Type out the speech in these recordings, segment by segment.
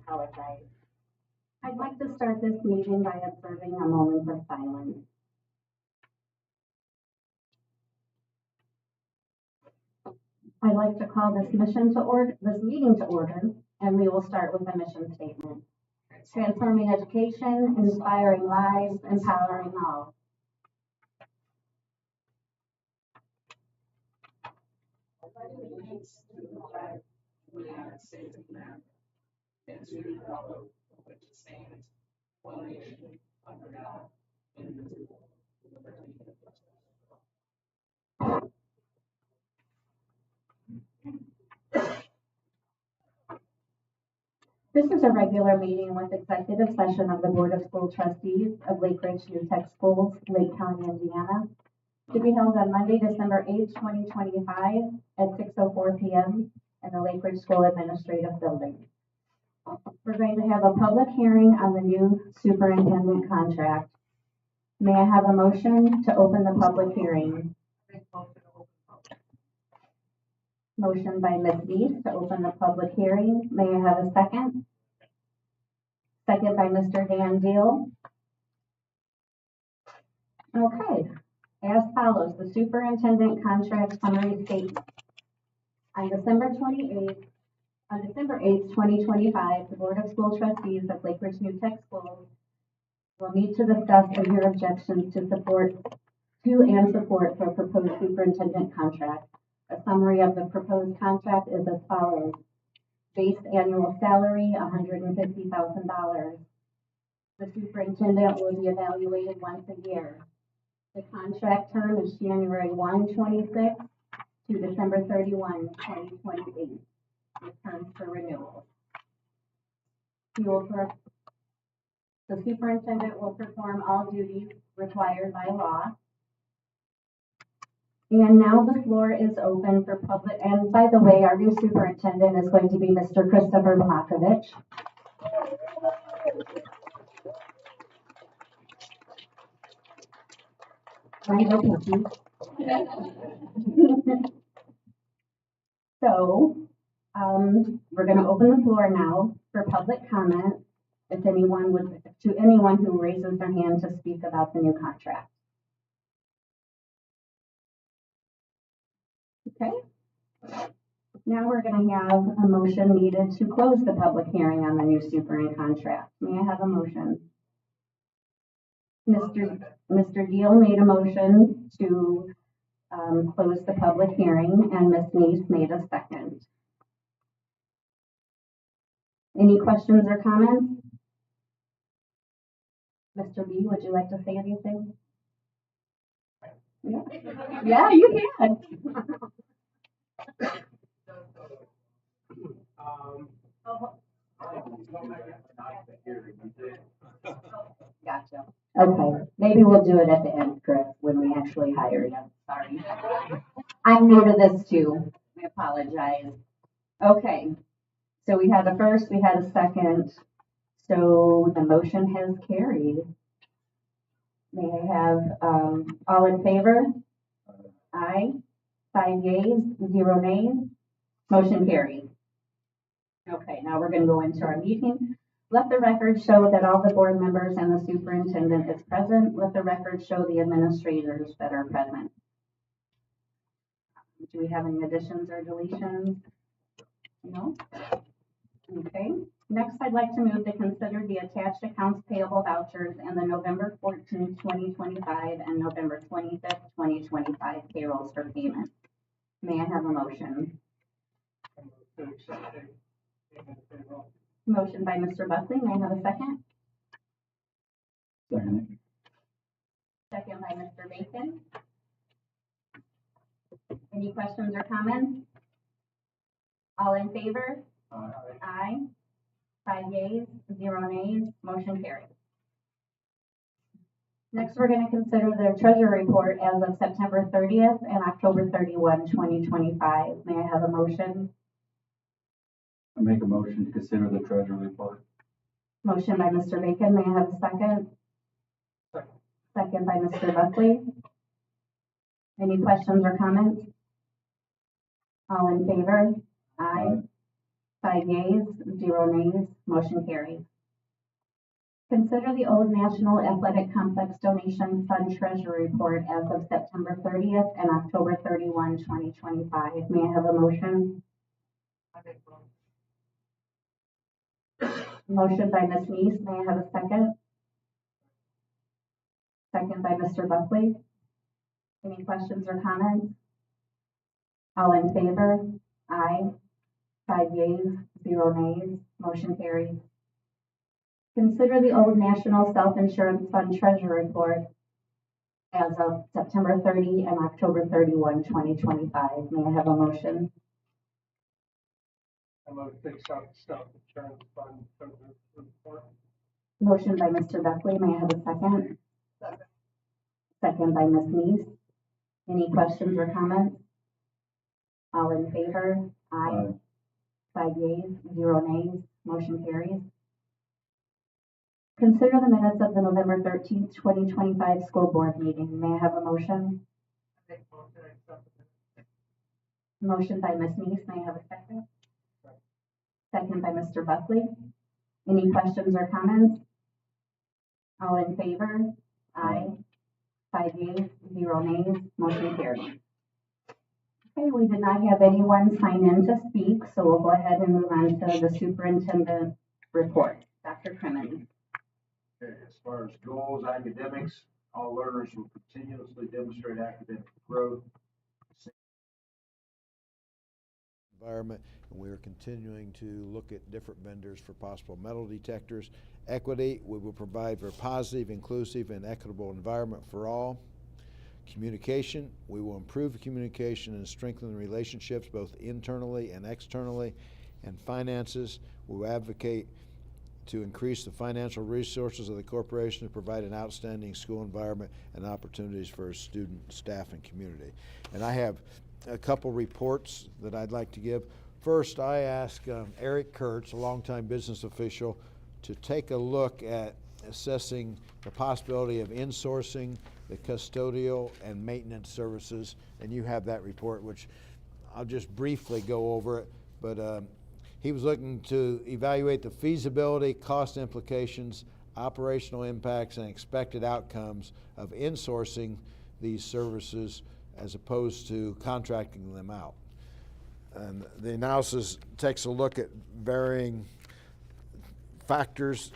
apologize. I'd like to start this meeting by observing a moment of silence. I'd like to call this meeting to order, and we will start with a mission statement. Transforming education, inspiring lives, empowering all. Allegiance to the flag of the United States of America, and to the republic which stands one nation under God, indivisible, with liberty and justice. This is a regular meeting with executive session of the Board of School Trustees of Lake Ridge New Tech Schools, Lake County, Indiana, to be held on Monday, December 8, 2025 at 6:04 p.m. in the Lake Ridge School Administrative Building. We're going to have a public hearing on the new superintendent contract. May I have a motion to open the public hearing? Motion by Ms. Dees to open the public hearing. May I have a second? Second by Mr. Dan Deal. Okay, as follows, the superintendent contract summary statement. On December 8th, 2025, the Board of School Trustees of Lake Ridge New Tech Schools will meet to discuss and hear objections to support for proposed superintendent contract. A summary of the proposed contract is as follows. Base annual salary, $150,000. The superintendent will be evaluated once a year. The contract term is January 1, 26 to December 31, 2028. With terms for renewal. The superintendent will perform all duties required by law. And now the floor is open for public, and by the way, our new superintendent is going to be Mr. Christopher Blakovich. So, we're going to open the floor now for public comment. If anyone who raises their hand to speak about the new contract. Okay. Now we're going to have a motion needed to close the public hearing on the new superintendent contract. May I have a motion? Mr. Deal made a motion to close the public hearing, and Ms. Neese made a second. Any questions or comments? Mr. B, would you like to say anything? Yeah, yeah, you can. Gotcha. Okay, maybe we'll do it at the end, Chris, when we actually hire you. Sorry. I'm new to this too. I apologize. Okay, so we had a first, we had a second. So the motion has carried. May I have all in favor? Aye. 5 yeas, 0 nays. Motion carried. Okay, now we're going to go into our meeting. Let the record show that all the board members and the superintendent is present. Let the record show the administrators that are present. Do we have any additions or deletions? No? Okay. Next, I'd like to move to consider the attached accounts payable vouchers and the November 14th, 2025 and November 25th, 2025 payrolls for payment. May I have a motion? Motion by Mr. Buckley. May I have a second? Second. Second by Mr. Bacon. Any questions or comments? All in favor? Aye. Aye. 5 yeas, 0 nays. Motion carried. Next, we're going to consider the treasury report as of September 30th and October 31, 2025. May I have a motion? I make a motion to consider the treasury report. Motion by Mr. Bacon. May I have a second? Second by Mr. Buckley. Any questions or comments? All in favor? Aye. 5 yeas, 0 nays, motion carried. Consider the Old National Athletic Complex Donation Fund Treasury Report as of September 30th and October 31, 2025. May I have a motion? Motion by Ms. Neese. May I have a second? Second by Mr. Buckley. Any questions or comments? All in favor? Aye. 5 yeas, 0 nays, motion carries. Consider the Old National Self-Insurance Fund Treasury Report as of September 30 and October 31, 2025. May I have a motion? I'm going to fix up self-insurance fund report. Motion by Mr. Buckley. May I have a second? Second by Ms. Neese. Any questions or comments? All in favor? Aye. 5 yeas, 0 nays, motion carries. Consider the minutes of the November 13th, 2025 school board meeting. May I have a motion? Motion by Ms. Neese. May I have a second? Second by Mr. Buckley. Any questions or comments? All in favor? Aye. 5 yeas, 0 nays, motion carries. Okay, we did not have anyone sign in to speak, so we'll go ahead and move on to the superintendent report. Dr. Crimmins. Okay, as far as goals, academics, all learners will continuously demonstrate academic growth. Environment, and we are continuing to look at different vendors for possible metal detectors. Equity, we will provide for a positive, inclusive, and equitable environment for all. Communication, we will improve communication and strengthen relationships both internally and externally. And finances, we will advocate to increase the financial resources of the corporation to provide an outstanding school environment and opportunities for student, staff, and community. And I have a couple reports that I'd like to give. First, I asked Eric Kurtz, a longtime business official, to take a look at assessing the possibility of insourcing the custodial and maintenance services. And you have that report, which I'll just briefly go over it. But he was looking to evaluate the feasibility, cost implications, operational impacts, and expected outcomes of insourcing these services as opposed to contracting them out. And the analysis takes a look at varying factors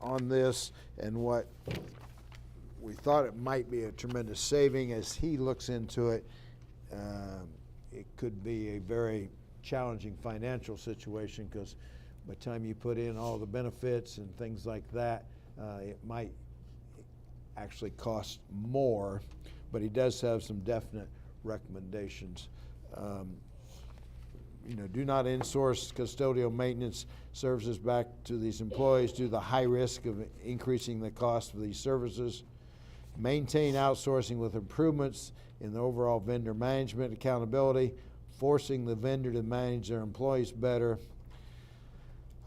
on this and what we thought it might be a tremendous saving. As he looks into it, it could be a very challenging financial situation because by the time you put in all the benefits and things like that, it might actually cost more, but he does have some definite recommendations. Do not insource custodial maintenance services back to these employees due to the high risk of increasing the cost of these services. Maintain outsourcing with improvements in the overall vendor management accountability, forcing the vendor to manage their employees better.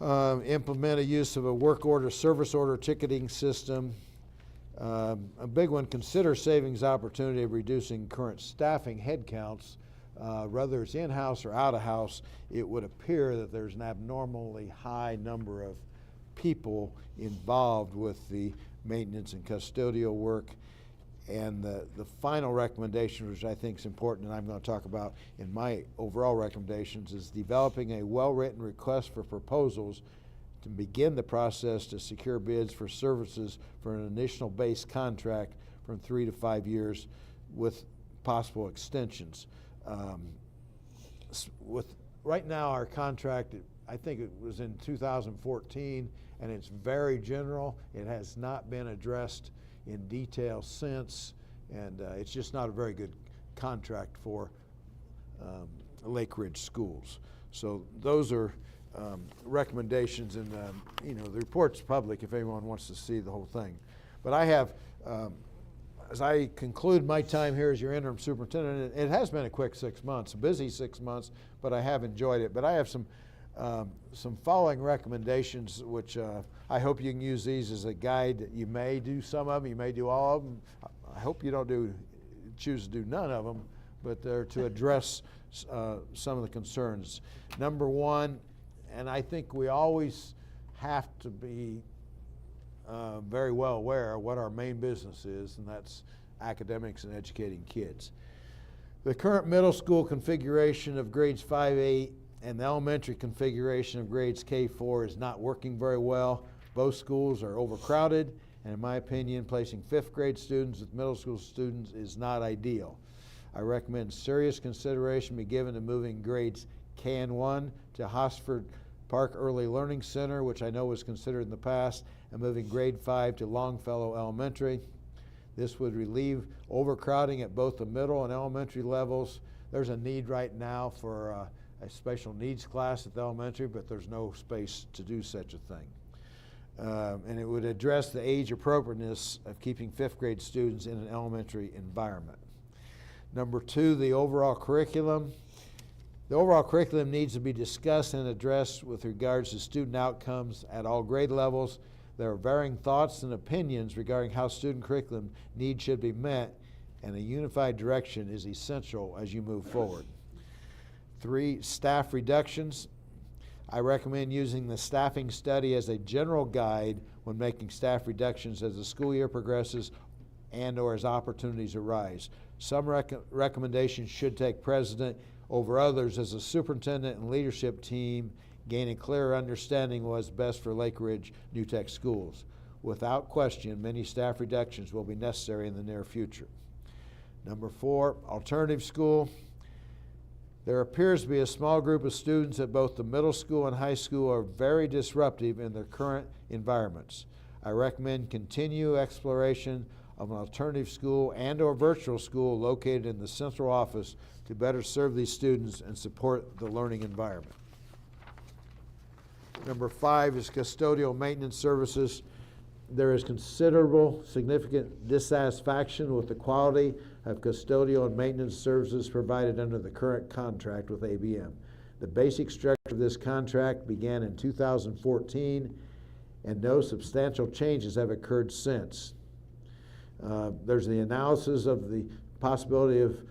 Implement a use of a work order, service order ticketing system. A big one, consider savings opportunity of reducing current staffing headcounts. Whether it's in-house or out-of-house, it would appear that there's an abnormally high number of people involved with the maintenance and custodial work. And the final recommendation, which I think is important and I'm going to talk about in my overall recommendations, is developing a well-written request for proposals to begin the process to secure bids for services for an initial base contract from 3 to 5 years with possible extensions. With right now our contract, I think it was in 2014, and it's very general. It has not been addressed in detail since, and it's just not a very good contract for Lake Ridge schools. So those are recommendations, and the report's public if anyone wants to see the whole thing. But I have, as I conclude my time here as your interim superintendent, it has been a quick 6 months, a busy 6 months, but I have enjoyed it. But I have some following recommendations, which I hope you can use these as a guide. You may do some of them, you may do all of them. I hope you don't choose to do none of them, but they're to address some of the concerns. Number one, and I think we always have to be very well aware of what our main business is, and that's academics and educating kids. The current middle school configuration of grades 5-8 and the elementary configuration of grades K-4 is not working very well. Both schools are overcrowded, and in my opinion, placing 5th grade students with middle school students is not ideal. I recommend serious consideration be given to moving grades K and 1 to Hosford Park Early Learning Center, which I know was considered in the past, and moving grade 5 to Longfellow Elementary. This would relieve overcrowding at both the middle and elementary levels. There's a need right now for a special needs class at the elementary, but there's no space to do such a thing. And it would address the age appropriateness of keeping 5th grade students in an elementary environment. Number 2, the overall curriculum. The overall curriculum needs to be discussed and addressed with regards to student outcomes at all grade levels. There are varying thoughts and opinions regarding how student curriculum needs should be met, and a unified direction is essential as you move forward. 3, staff reductions. I recommend using the staffing study as a general guide when making staff reductions as the school year progresses and or as opportunities arise. Some recommendations should take precedent over others as the superintendent and leadership team gain a clearer understanding of what's best for Lake Ridge New Tech schools. Without question, many staff reductions will be necessary in the near future. Number 4, alternative school. There appears to be a small group of students at both the middle school and high school are very disruptive in their current environments. I recommend continued exploration of an alternative school and or virtual school located in the central office to better serve these students and support the learning environment. Number 5 is custodial maintenance services. There is considerable significant dissatisfaction with the quality of custodial and maintenance services provided under the current contract with ABM. The basic structure of this contract began in 2014, and no substantial changes have occurred since. There's the analysis of the possibility of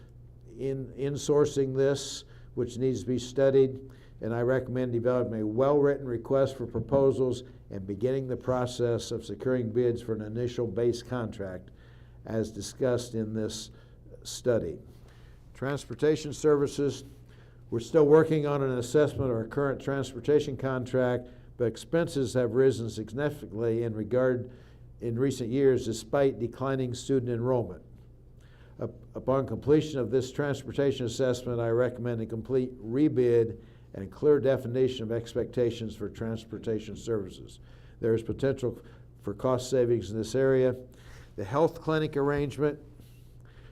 insourcing this, which needs to be studied, and I recommend developing a well-written request for proposals and beginning the process of securing bids for an initial base contract as discussed in this study. Transportation services, we're still working on an assessment of our current transportation contract, but expenses have risen significantly in recent years despite declining student enrollment. Upon completion of this transportation assessment, I recommend a complete rebid and a clear definition of expectations for transportation services. There is potential for cost savings in this area. The health clinic arrangement.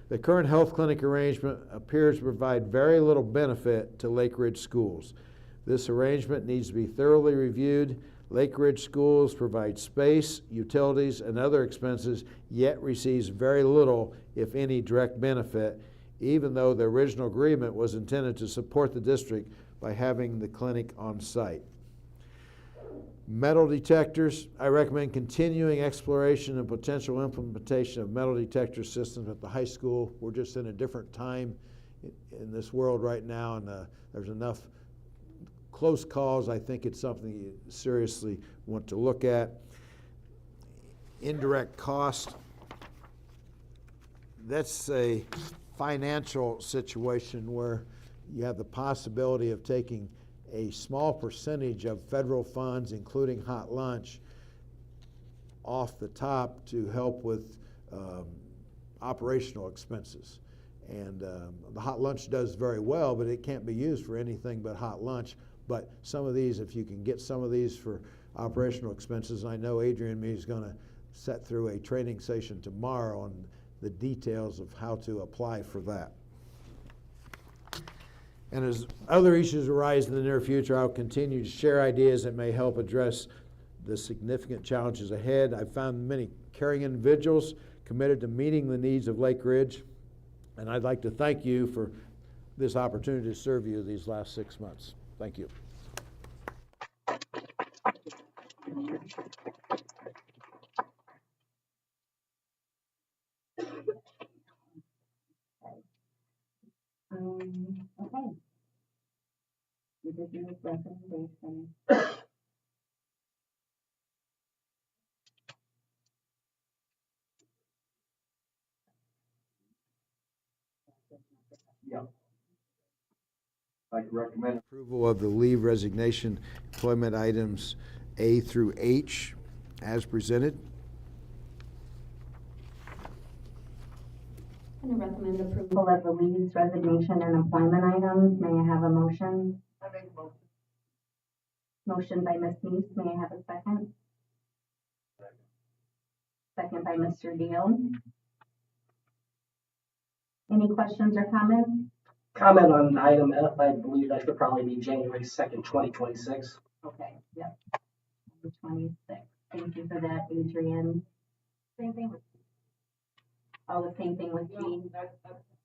The current health clinic arrangement appears to provide very little benefit to Lake Ridge schools. This arrangement needs to be thoroughly reviewed. Lake Ridge schools provide space, utilities, and other expenses, yet receives very little, if any, direct benefit, even though the original agreement was intended to support the district by having the clinic on site. Metal detectors, I recommend continuing exploration and potential implementation of metal detector systems at the high school. We're just in a different time in this world right now, and there's enough close calls. I think it's something you seriously want to look at. Indirect cost, that's a financial situation where you have the possibility of taking a small percentage of federal funds, including hot lunch, off the top to help with operational expenses. And the hot lunch does very well, but it can't be used for anything but hot lunch. But some of these, if you can get some of these for operational expenses, I know Adrian and me is going to set through a training session tomorrow on the details of how to apply for that. And as other issues arise in the near future, I'll continue to share ideas that may help address the significant challenges ahead. I've found many caring individuals committed to meeting the needs of Lake Ridge, and I'd like to thank you for this opportunity to serve you these last 6 months. Thank you. Okay. Review recommendation. I'd like to recommend Approval of the leave resignation employment items A through H as presented. I'm going to recommend approval of the leaves, resignation, and employment items. May I have a motion? I make a motion. Motion by Ms. Neese. May I have a second? Second by Mr. Deal. Any questions or comments? Comment on item F, I believe that should probably be January 2nd, 2026. Okay, yep. Number 26. Thank you for that, Adrian. Same thing with. Oh, the same thing with G?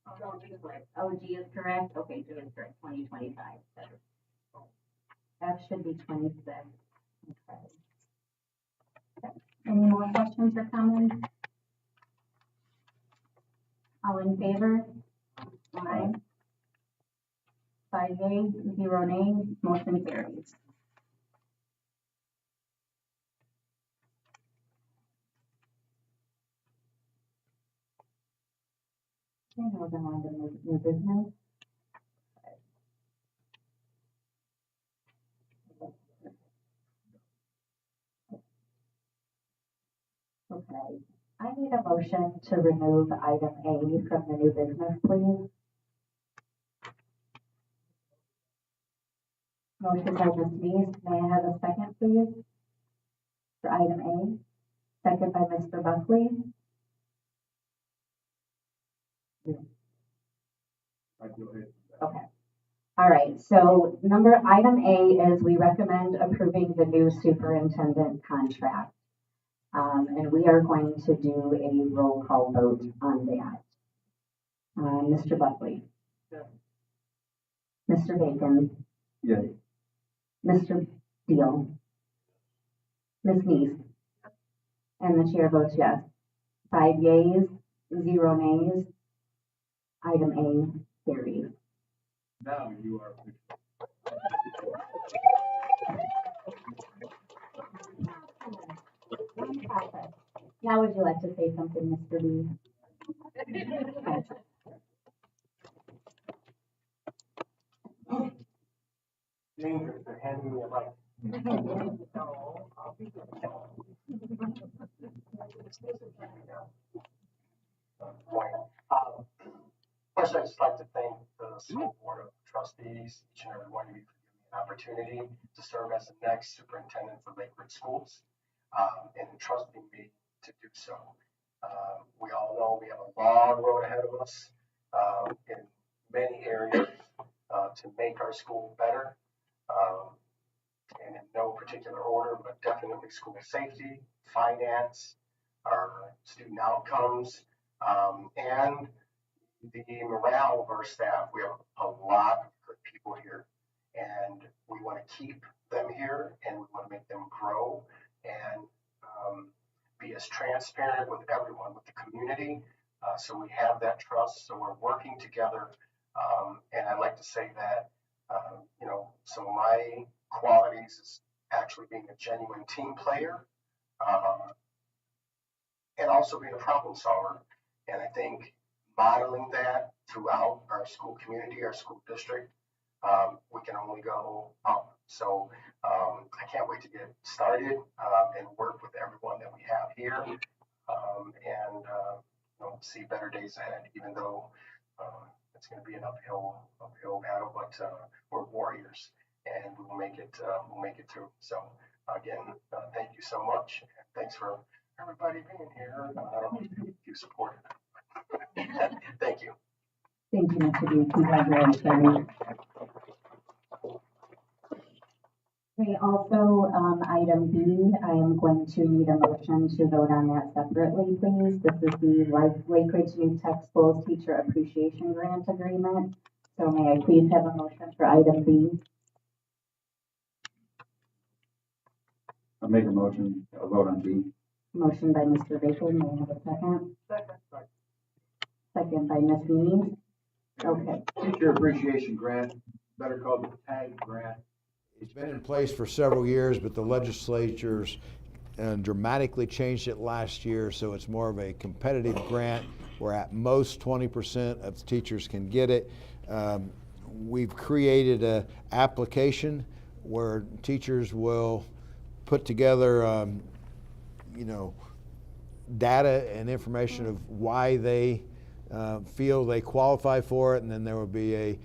Oh, G is correct? Okay, G is correct, 2025. F should be 26. Okay. Any more questions or comments? All in favor? Aye. 5 yeas, 0 nays, motion carries. Okay, moving on to new business. Okay, I need a motion to remove item A from the new business, please. Motion by Ms. Neese, may I have a second, please? For item A, second by Mr. Buckley. I'd go ahead. Okay. All right, so item A is we recommend approving the new superintendent contract. And we are going to do a roll call vote on that. Mr. Buckley. Yeah. Mr. Bacon. Yay. Mr. Deal. Ms. Neese. And the chair votes yes. 5 yeas, 0 nays. Item A carries. Now you are. Now would you like to say something, Mr. B? Dangerous, they're handing me a mic. First, I'd just like to thank the school board of trustees, each and every one of you, for giving me an opportunity to serve as the next superintendent for Lakewood Schools, and entrusting me to do so. We all know we have a long road ahead of us in many areas to make our school better, and in no particular order, but definitely school safety, finance, our student outcomes, and the morale of our staff. We have a lot of good people here, and we want to keep them here, and we want to make them grow and be as transparent with everyone, with the community, so we have that trust. So we're working together, and I'd like to say that some of my qualities is actually being a genuine team player, and also being a problem solver. And I think modeling that throughout our school community, our school district, we can only go up. So I can't wait to get started and work with everyone that we have here, and see better days ahead, even though it's going to be an uphill battle, but we're warriors, and we will make it. We'll make it through. So again, thank you so much. Thanks for everybody being here. You supported. Thank you. Thank you, Mr. B. Congratulations. Okay, also, item B, I am going to need a motion to vote on that separately, please. This is the Lake Ridge New Tech Schools Teacher Appreciation Grant Agreement. So may I please have a motion for item B? I'll make a motion, I'll vote on B. Motion by Mr. Bacon, may I have a second? Second. Second by Ms. Neese. Okay, Teacher appreciation grant, better called the TAG grant, It's been in place for several years, but the legislatures dramatically changed it last year, so it's more of a competitive grant where at most 20% of the teachers can get it. We've created an application where teachers will put together, data and information of why they feel they qualify for it, and then there will be a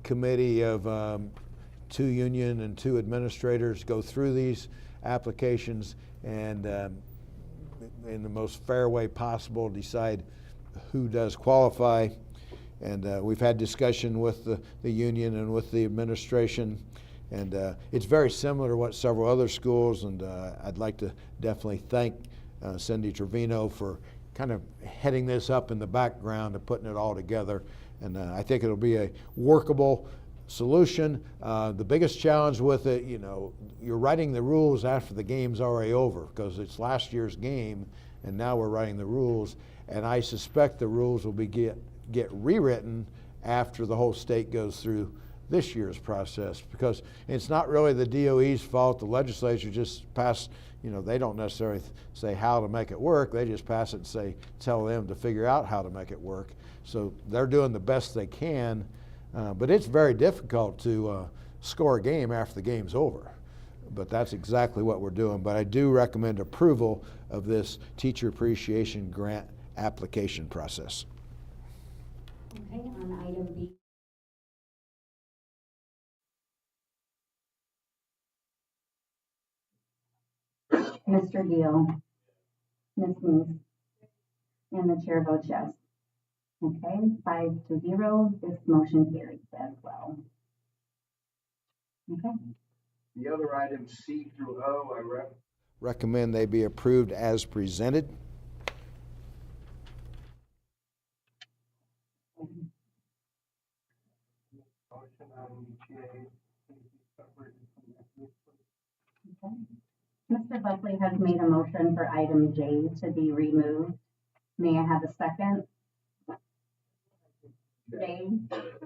committee of 2 union and 2 administrators go through these applications and in the most fair way possible decide who does qualify. And we've had discussion with the union and with the administration, and it's very similar to what several other schools, and I'd like to definitely thank Cindy Trevino for kind of heading this up in the background and putting it all together. And I think it'll be a workable solution. The biggest challenge with it, you're writing the rules after the game's already over, because it's last year's game and now we're writing the rules, and I suspect the rules will be get rewritten after the whole state goes through this year's process, because it's not really the DOE's fault. The legislature just passed, they don't necessarily say how to make it work, they just pass it and tell them to figure out how to make it work. So they're doing the best they can, but it's very difficult to score a game after the game's over. But that's exactly what we're doing. But I do recommend approval of this teacher appreciation grant application process. Okay, on item B. Mr. Deal, Ms. Neese, and the chair votes yes. Okay, 5-0, this motion carries as well. Okay. The other items C through O, I Recommend they be approved as presented. Motion on GA, please be separated from that. Okay. Mr. Buckley has made a motion for item J to be removed. May I have a second? J,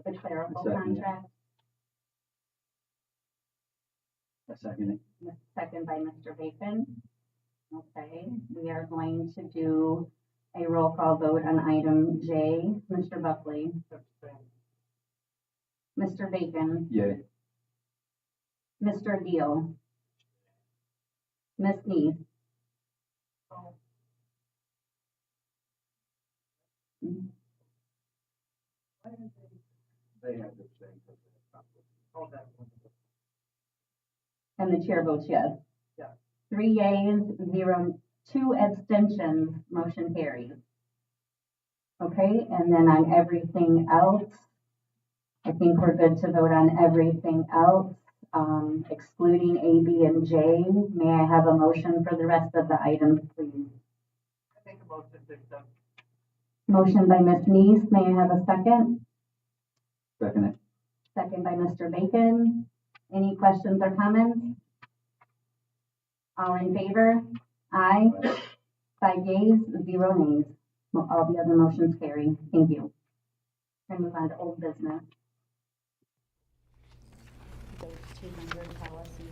the clerical contract. A second. Second by Mr. Bacon. Okay, we are going to do a roll call vote on item J. Mr. Buckley, Abstain. Mr. Bacon, Yay. Mr. Deal, Ms. Neese. they have the same. And the chair votes yes. Yeah. 3 yeas, 0, 2 abstentions, motion carries. Okay, and then on everything else, I think we're good to vote on everything else, excluding A, B, and J. May I have a motion for the rest of the items, please? I make a motion to accept. Motion by Ms. Neese. May I have a second? Second it. Second by Mr. Bacon. Any questions or comments? All in favor? Aye. 5 yeas, 0 nays. All the other motions carry. Thank you. We're going to move on to old business. Those 200 policies.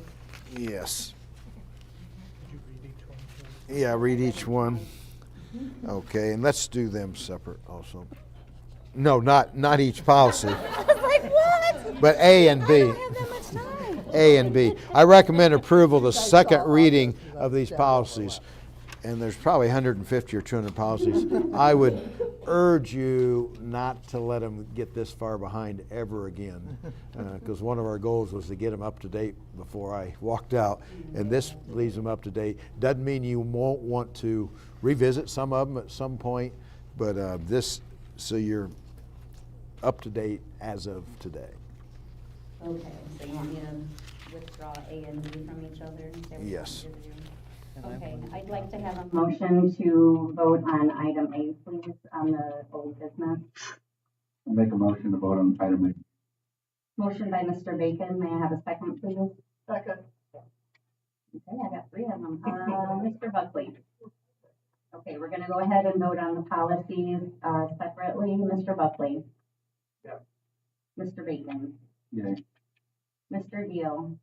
Yes. Did you read each one? Please? Yeah, read each one. Okay, and let's do them separate also. No, not each policy. I was like, what? But A and B. I don't have that much time. A and B. I recommend approval of the second reading of these policies. And there's probably 150 or 200 policies. I would urge you not to let them get this far behind ever again, because one of our goals was to get them up to date before I walked out, and this leaves them up to date. Doesn't mean you won't want to revisit some of them at some point, but so you're up to date as of today. Okay, so you want me to withdraw A and B from each other? Is that what you Yes. want me to do? Okay, I'd like to have a motion to vote on item A, please, on the old business. I'll make a motion to vote on item A. Motion by Mr. Bacon. May I have a second, please? Second. Okay, I got 3 of them. Mr. Buckley. Okay, we're gonna go ahead and vote on the policies, separately. Mr. Buckley. Yeah. Mr. Bacon. Yay. Mr. Deal,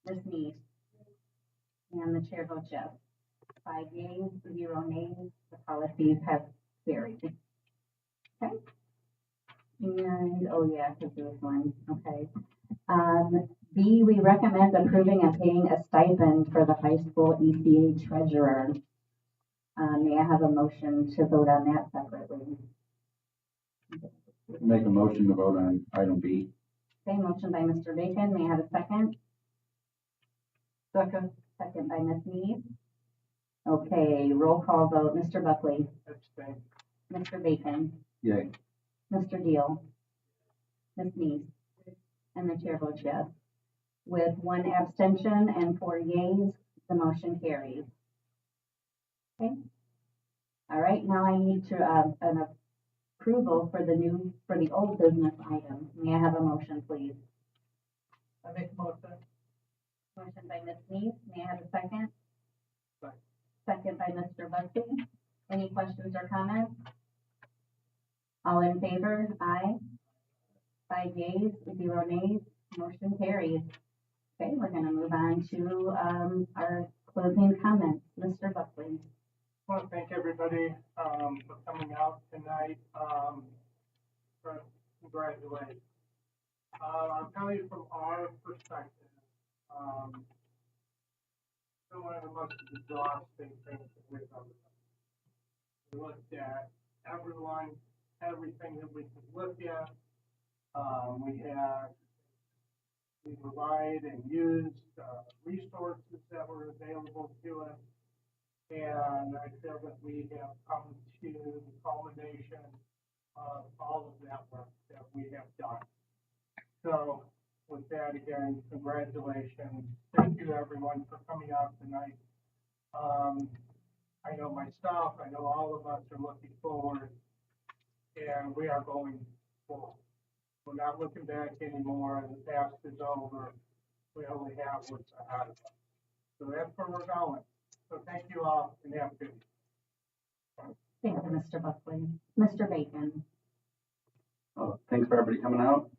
Ms. Neese, and the chair votes yes. 5 yeas, 0 nays, the policies have carried. Okay. And, oh yeah, because there was one, okay. B, we recommend approving and paying a stipend for the high school ECA treasurer. May I have a motion to vote on that separately? Make a motion to vote on item B. Okay, motion by Mr. Bacon, may I have a second? Second. Second by Ms. Mead. Okay, roll call vote, Mr. Buckley, Abstain. Mr. Bacon, Yay. Mr. Deal, Ms. Mead, and the chair votes yes. With 1 abstention and 4 yeas, the motion carries. Okay. All right, now I need to, an approval for the old business items. May I have a motion, please? I make a motion. Motion by Ms. Mead, may I have a second? Second. Second by Mr. Buckley. Any questions or comments? All in favor? Aye. 5 yeas, 0 nays, motion carries. Okay, we're gonna move on to, our closing comments. Mr. Buckley. I want to thank everybody, for coming out tonight, congratulations. I'll tell you from our perspective, one of the most exhausting things that we've ever done. We looked at everything that we could look at. We relied and used, resources that were available to us. And I feel that we have come to the culmination of all of that work that we have done. So with that, again, congratulations. Thank you, everyone, for coming out tonight. I know myself, I know all of us are looking forward, and we are going forward. We're not looking back anymore. The past is over. We only have what's ahead of us. So that's where we're going. So thank you all, and have a good evening. Thank you, Mr. Buckley. Mr. Bacon. Thanks for everybody coming out.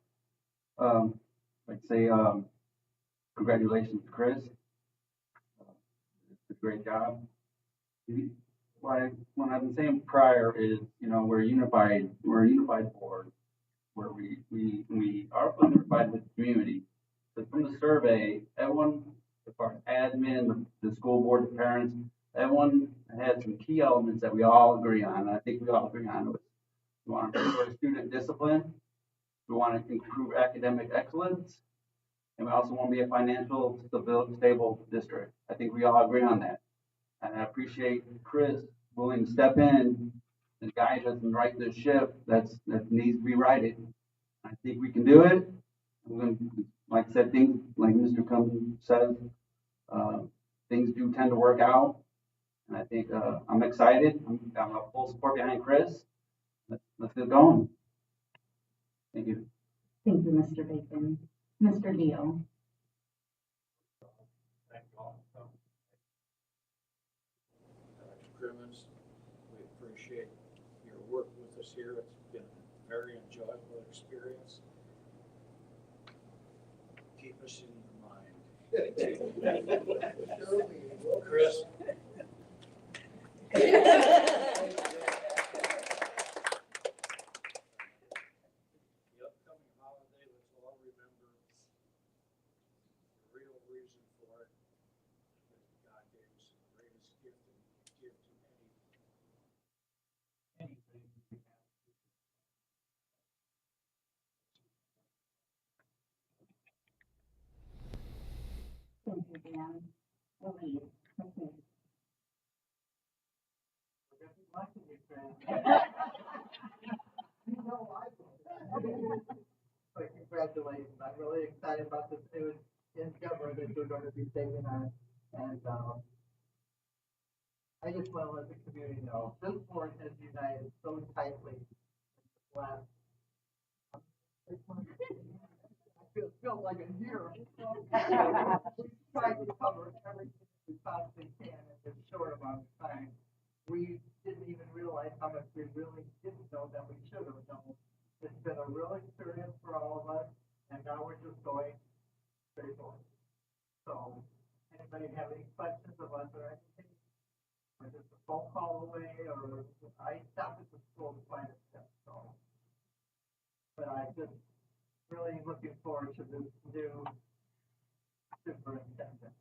Like to say, congratulations to Chris. It's a great job. What I've been saying prior is, we're a unified board where we are unified with the community. But from the survey, everyone, as far as admin, the school board, the parents, everyone had some key elements that we all agree on. And I think we all agree on it. We want to improve student discipline. We want to improve academic excellence. And we also want to be a financial stable district. I think we all agree on that. And I appreciate Chris willing to step in and guide us and right this ship that needs to be righted. I think we can do it. Like I said, things like Mr. Cummings says, things do tend to work out. And I think I'm excited. I'm a full support behind Chris. Let's get going. Thank you. Thank you, Mr. Bacon. Mr. Deal. Thank you all. Dr. Crimmins, we appreciate your work with us here. It's been a very enjoyable experience. Keep us in your mind. Chris. Thank you, Dan. Louise. Okay. Congratulations. I'm really excited about this new endeavor that you're going to be taking on. And I just want to let the community know this board has united so tightly last 6 months. It feels like a year. We tried to cover everything we possibly can in this short amount of time. We didn't even realize how much we really didn't know that we should have known. It's been a real experience for all of us, and now we're just going straightforward. So, anybody have any questions about their anything? Or just a phone call away, or I stopped at the school to find a step, so. But I just really looking forward to this new superintendent.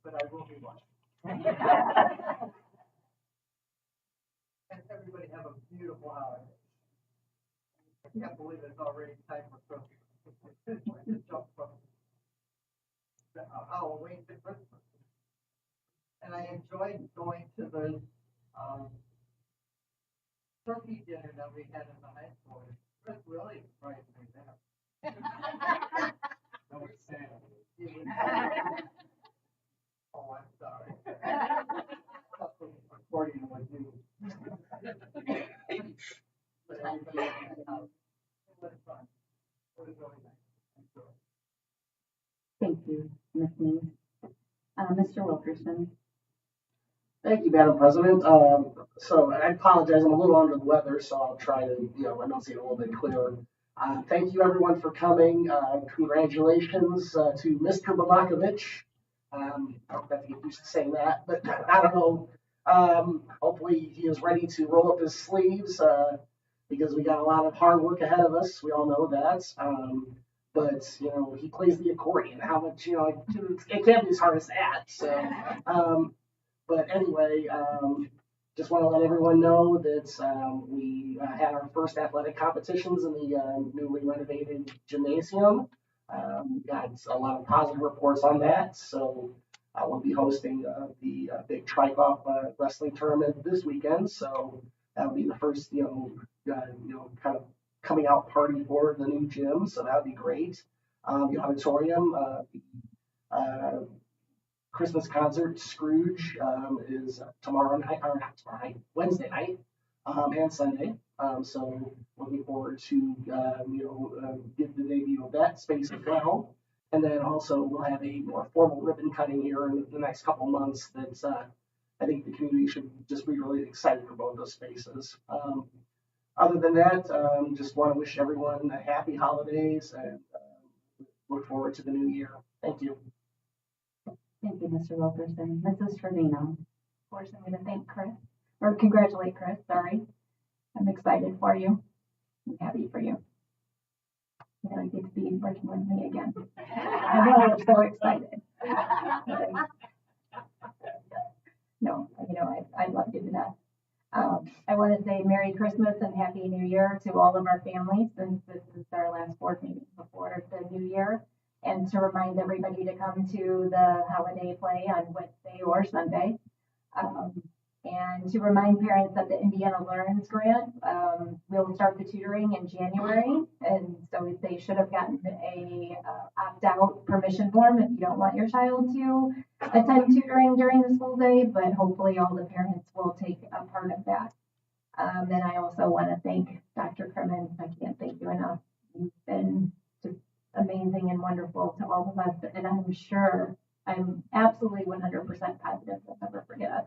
But I will be watching. And everybody have a beautiful holiday. I can't believe it's already time for Christmas. I just jumped from Halloween to Christmas. And I enjoyed going to the, turkey dinner that we had in the high school. Chris really surprised me there. That was sad. Oh, I'm sorry. According to what you. But everybody had a good house. It was fun. It was really nice. Thank you, Ms. Means. Mr. Wilkerson. Thank you, Madam President. So I apologize, I'm a little under the weather, so I'll try to, enunciate a little bit clearer. Thank you, everyone, for coming. Congratulations to Mr. Bamakovich. I don't have to get used to saying that, but I don't know. Hopefully he is ready to roll up his sleeves because we got a lot of hard work ahead of us. We all know that. But he plays the accordion. How much, it can't be as hard as that. So, but anyway, just want to let everyone know that we had our first athletic competitions in the newly renovated gymnasium. Got a lot of positive reports on that. So we'll be hosting the big Trikoff wrestling tournament this weekend. So that'll be the first, kind of coming out party for the new gym. So that'll be great. The auditorium, Christmas concert, Scrooge, is tomorrow night, or not tomorrow night, Wednesday night, and Sunday. So looking forward to, get the debut of that space as well. And then also we'll have a more formal ribbon cutting here in the next couple months that I think the community should just be really excited for both those spaces. Other than that, just want to wish everyone a happy holidays and look forward to the new year. Thank you. Thank you, Mr. Wilkerson. Mrs. Trevino. Of course, I'm going to thank Chris, or congratulate Chris, sorry. I'm excited for you. I'm happy for you. I get to be working with me again. I know I'm so excited. No, I love you to death. I want to say Merry Christmas and Happy New Year to all of our families, since this is our last board meeting before the new year. And to remind everybody to come to the holiday play on Wednesday or Sunday. And to remind parents that the Indiana Learns Grant will start the tutoring in January. And so they should have gotten a opt-out permission form if you don't want your child to attend tutoring during the school day, but hopefully all the parents will take a part of that. And I also want to thank Dr. Crimmins. I can't thank you enough. You've been just amazing and wonderful to all of us, and I'm absolutely 100% positive we'll never forget us.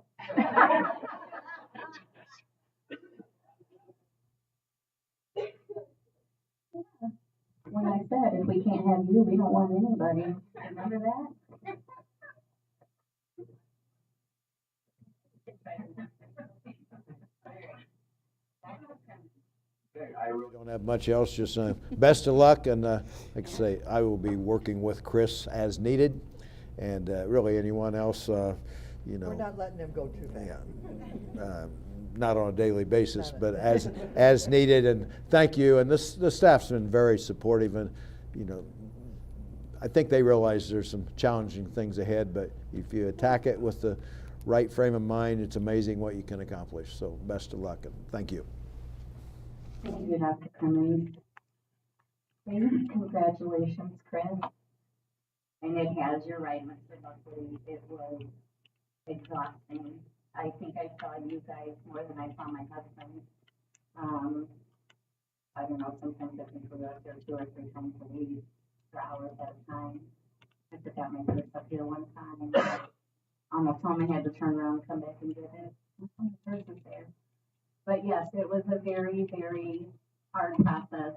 When I said, if we can't have you, we don't want anybody. Remember that? I really don't have much else, just best of luck, and like I say, I will be working with Chris as needed, and really anyone else, We're not letting them go too fast. Yeah, not on a daily basis, but as needed, and thank you, and the staff's been very supportive, and I think they realize there's some challenging things ahead, but if you attack it with the right frame of mind, it's amazing what you can accomplish. So best of luck, and thank you. Thank you, Dr. Crimmins. Congratulations, Chris. And it has, you're right, Mr. Buckley, it was exhausting. I think I saw you guys more than I saw my husband. I don't know, sometimes I think we were up there 2 or 3 times a week for hours at a time. I took out my first up here one time. Almost home, I had to turn around and come back and get it. The person's there. But yes, it was a very, very hard process.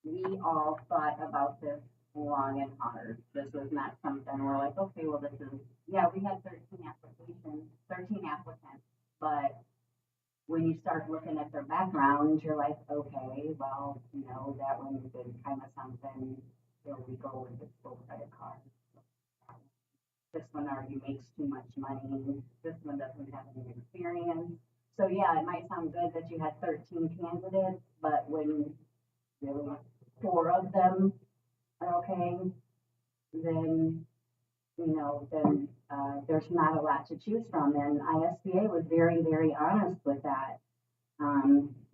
we all thought about this long and hard. This was not something we're like, okay, well, this is, yeah, we had 13 applicants, but when you start looking at their background, you're like, okay, well, you know, that one is kind of something illegal with its full credit card. This one already makes too much money. This one doesn't have any experience. So yeah, it might sound good that you had 13 candidates, but when really 4 of them are okay, then, you know, then there's not a lot to choose from. And ISBA was very, very honest with that.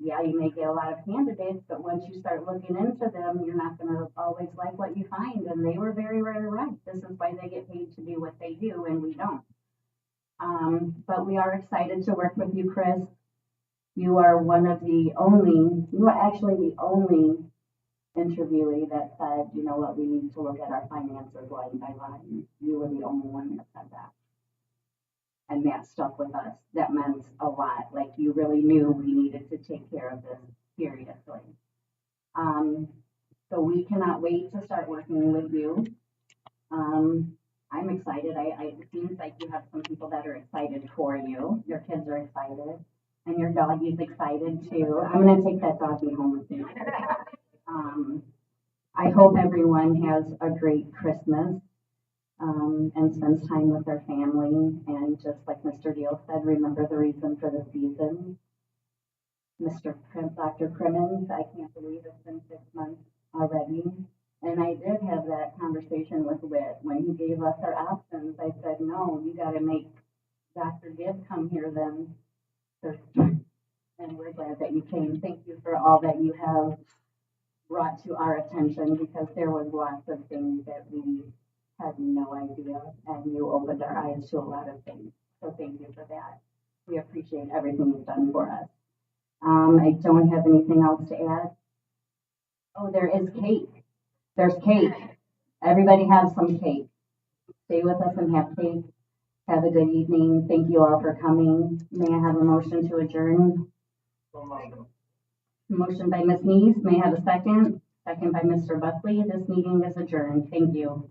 Yeah, you may get a lot of candidates, but once you start looking into them, you're not going to always like what you find. And they were very, very right. This is why they get paid to do what they do, and we don't. But we are excited to work with you, Chris. You are you are actually the only interviewee that said, you know what, we need to look at our finances line by line. You were the only one that said that. And that stuck with us. That meant a lot. Like, you really knew we needed to take care of this seriously. So we cannot wait to start working with you. I'm excited. It seems like you have some people that are excited for you. Your kids are excited. And your doggy's excited too. I'm going to take that doggy home with me. I hope everyone has a great Christmas and spends time with their family. And just like Mr. Deal said, remember the reason for the season. Dr. Crimmins, I can't believe it's been 6 months already. And I did have that conversation with Whit. When he gave us our options, I said, no, you got to make Dr. Gibb come here then. And we're glad that you came. Thank you for all that you have brought to our attention, because there was lots of things that we had no idea, and you opened our eyes to a lot of things. So thank you for that. We appreciate everything you've done for us. I don't have anything else to add. Oh, there is cake. There's cake. Everybody have some cake. Stay with us and have cake. Have a good evening. Thank you all for coming. May I have a motion to adjourn? Motion by Ms. Neese. May I have a second? Second by Mr. Buckley. This meeting is adjourned. Thank you.